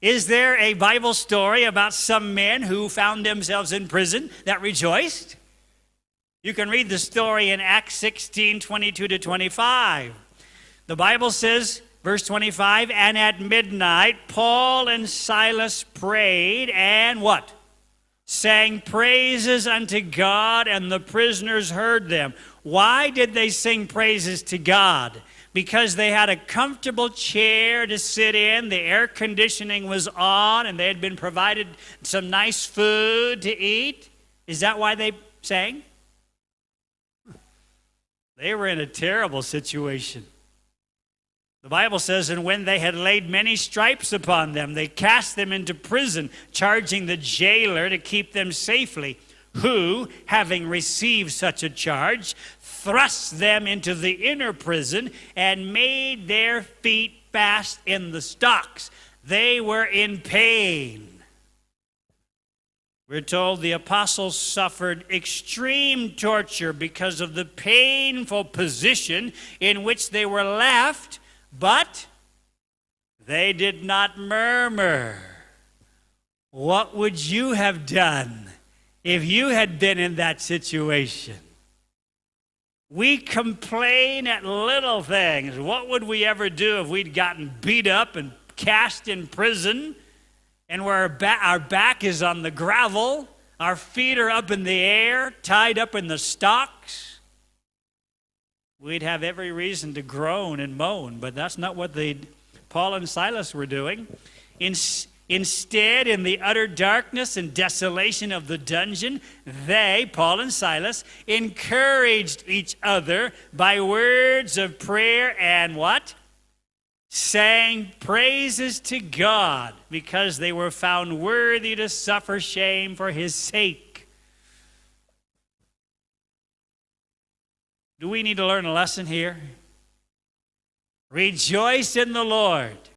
Is there a Bible story about some men who found themselves in prison that rejoiced? You can read the story in Acts 16, 22 to 25. The Bible says, verse 25, and at midnight Paul and Silas prayed and what? Sang praises unto God, and the prisoners heard them. Why did they sing praises to God? Because they had a comfortable chair to sit in, the air conditioning was on, and they had been provided some nice food to eat? Is that why they sang? They were in a terrible situation. The Bible says, and when they had laid many stripes upon them, they cast them into prison, charging the jailer to keep them safely, who, having received such a charge, thrust them into the inner prison and made their feet fast in the stocks. They were in pain. We're told the apostles suffered extreme torture because of the painful position in which they were left, but they did not murmur. What would you have done if you had been in that situation? We complain at little things. What would we ever do if we'd gotten beat up and cast in prison, and where our back is on the gravel, our feet are up in the air, tied up in the stocks? We'd have every reason to groan and moan, but that's not what Paul and Silas were doing. Instead, in the utter darkness and desolation of the dungeon, they, Paul and Silas, encouraged each other by words of prayer and what? Sang praises to God, because they were found worthy to suffer shame for his sake. Do we need to learn a lesson here? Rejoice in the Lord.